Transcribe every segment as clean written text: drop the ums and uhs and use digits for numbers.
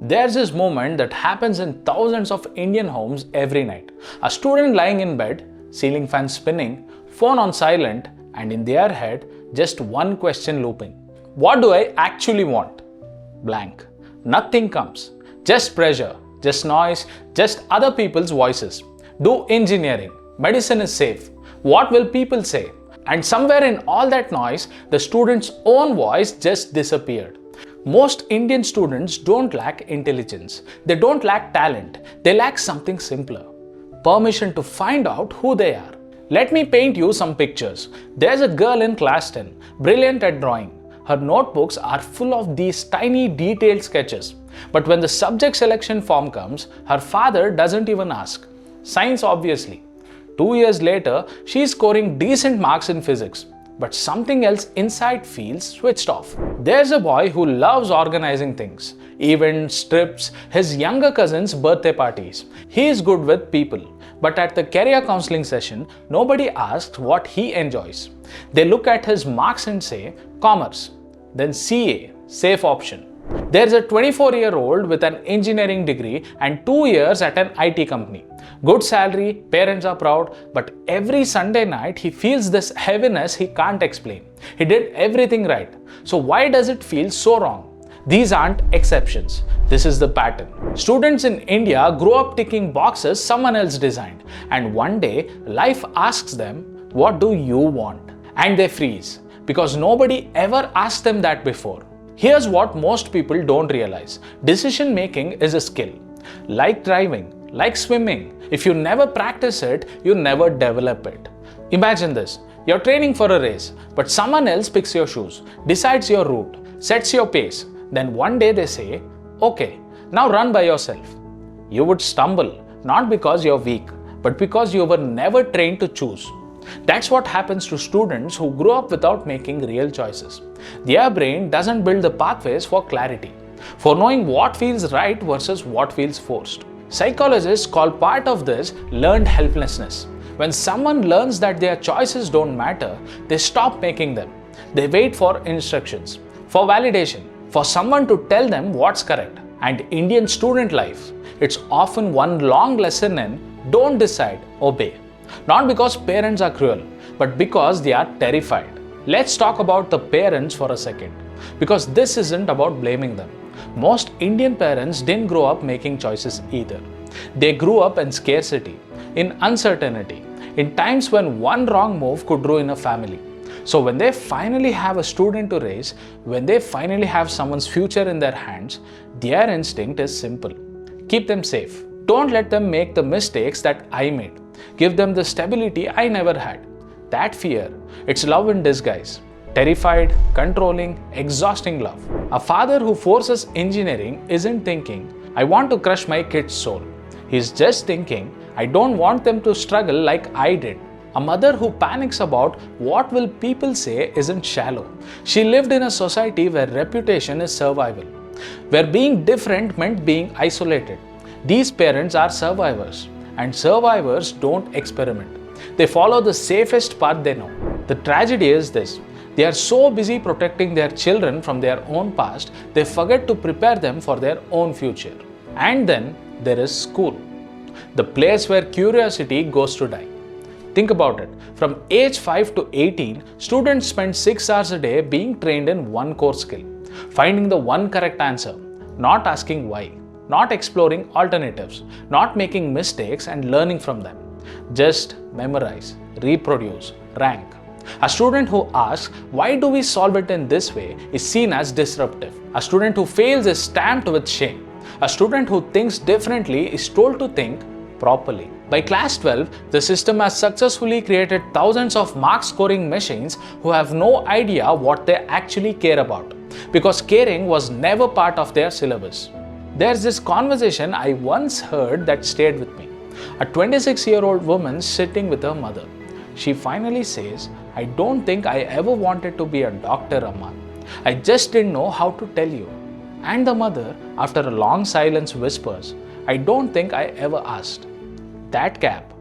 There's this moment that happens in thousands of Indian homes every night. A student lying in bed, ceiling fan spinning, phone on silent, and in their head, just one question looping. What do I actually want? Blank. Nothing comes. Just pressure, just noise, just other people's voices. Do engineering. Medicine is safe. What will people say? And somewhere in all that noise, the student's own voice just disappeared. Most Indian students don't lack intelligence. They don't lack talent. They lack something simpler. Permission to find out who they are. Let me paint you some pictures. There's a girl in class 10, brilliant at drawing. Her notebooks are full of these tiny detailed sketches. But when the subject selection form comes, her father doesn't even ask. Science, obviously. 2 years later, she's scoring decent marks in physics. But something else inside feels switched off. There's a boy who loves organizing things. Events, trips, his younger cousin's birthday parties. He is good with people. But at the career counseling session, nobody asks what he enjoys. They look at his marks and say, commerce. Then CA, safe option. There's a 24-year-old with an engineering degree and 2 years at an IT company. Good salary, parents are proud, but every Sunday night he feels this heaviness he can't explain. He did everything right. So why does it feel so wrong? These aren't exceptions. This is the pattern. Students in India grow up ticking boxes someone else designed, and one day life asks them, what do you want? And they freeze because nobody ever asked them that before. Here's what most people don't realize. Decision making is a skill. Like driving, like swimming. If you never practice it, you never develop it. Imagine this. You're training for a race, but someone else picks your shoes, decides your route, sets your pace. Then one day they say, okay, now run by yourself. You would stumble, not because you're weak, but because you were never trained to choose. That's what happens to students who grow up without making real choices. Their brain doesn't build the pathways for clarity, for knowing what feels right versus what feels forced. Psychologists call part of this learned helplessness. When someone learns that their choices don't matter, they stop making them. They wait for instructions, for validation, for someone to tell them what's correct. And Indian student life, it's often one long lesson in don't decide, obey. Not because parents are cruel, but because they are terrified. Let's talk about the parents for a second, because this isn't about blaming them. Most Indian parents didn't grow up making choices either. They grew up in scarcity, in uncertainty, in times when one wrong move could ruin a family. So when they finally have a student to raise, when they finally have someone's future in their hands, their instinct is simple. Keep them safe. Don't let them make the mistakes that I made. Give them the stability I never had. That fear, it's love in disguise. Terrified, controlling, exhausting love. A father who forces engineering isn't thinking, I want to crush my kid's soul. He's just thinking, I don't want them to struggle like I did. A mother who panics about what will people say isn't shallow. She lived in a society where reputation is survival, where being different meant being isolated. These parents are survivors, and survivors don't experiment. They follow the safest path they know. The tragedy is this. They are so busy protecting their children from their own past, they forget to prepare them for their own future. And then there is school, the place where curiosity goes to die. Think about it. From age 5 to 18, students spend 6 hours a day being trained in one core skill, finding the one correct answer, not asking why, not exploring alternatives, not making mistakes and learning from them. Just memorize, reproduce, rank. A student who asks, why do we solve it in this way, is seen as disruptive. A student who fails is stamped with shame. A student who thinks differently is told to think properly. By class 12, the system has successfully created thousands of mark-scoring machines who have no idea what they actually care about, because caring was never part of their syllabus. There's this conversation I once heard that stayed with me. A 26-year-old woman sitting with her mother. She finally says, I don't think I ever wanted to be a doctor, Amma. I just didn't know how to tell you. And the mother, after a long silence, whispers, I don't think I ever asked. That gap,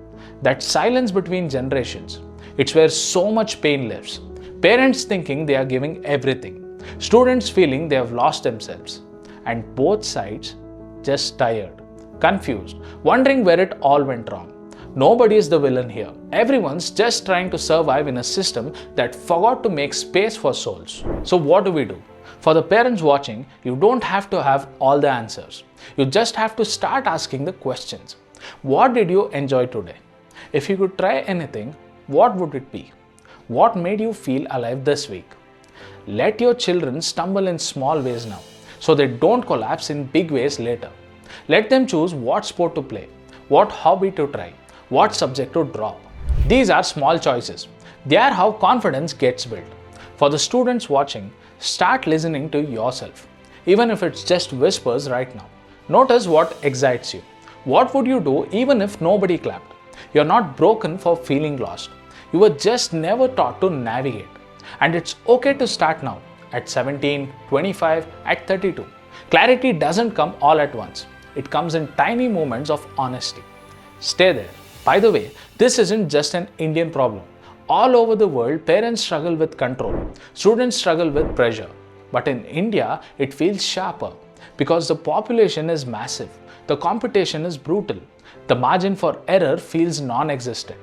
that silence between generations, it's where so much pain lives. Parents thinking they are giving everything. Students feeling they have lost themselves. And both sides just tired, confused, wondering where it all went wrong. Nobody is the villain here. Everyone's just trying to survive in a system that forgot to make space for souls. So what do? For the parents watching, you don't have to have all the answers. You just have to start asking the questions. What did you enjoy today? If you could try anything, what would it be? What made you feel alive this week? Let your children stumble in small ways now, so they don't collapse in big ways later. Let them choose what sport to play, what hobby to try, what subject to drop. These are small choices. They are how confidence gets built. For the students watching, start listening to yourself, even if it's just whispers right now. Notice what excites you. What would you do even if nobody clapped? You're not broken for feeling lost. You were just never taught to navigate. And it's okay to start now, at 17, 25, at 32. Clarity doesn't come all at once. It comes in tiny moments of honesty. Stay there. By the way, this isn't just an Indian problem. All over the world, parents struggle with control. Students struggle with pressure. But in India, it feels sharper because the population is massive. The competition is brutal. The margin for error feels non-existent.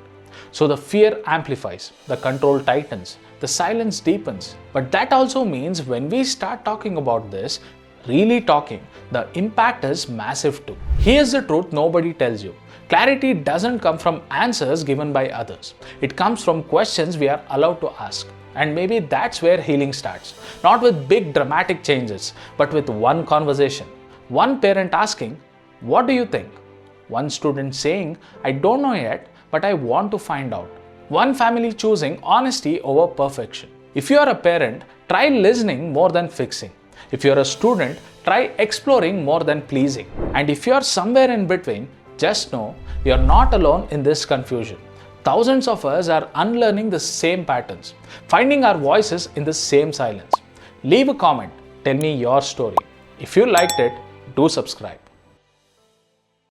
So the fear amplifies, the control tightens, the silence deepens. But that also means when we start talking about this, really talking, the impact is massive too. Here's the truth nobody tells you. Clarity doesn't come from answers given by others. It comes from questions we are allowed to ask. And maybe that's where healing starts. Not with big dramatic changes, but with one conversation. One parent asking, "What do you think?" One student saying, "I don't know yet, but I want to find out." One family choosing honesty over perfection. If you are a parent, try listening more than fixing. If you are a student, try exploring more than pleasing. And if you are somewhere in between, just know you are not alone in this confusion. Thousands of us are unlearning the same patterns, finding our voices in the same silence. Leave a comment, tell me your story. If you liked it, do subscribe.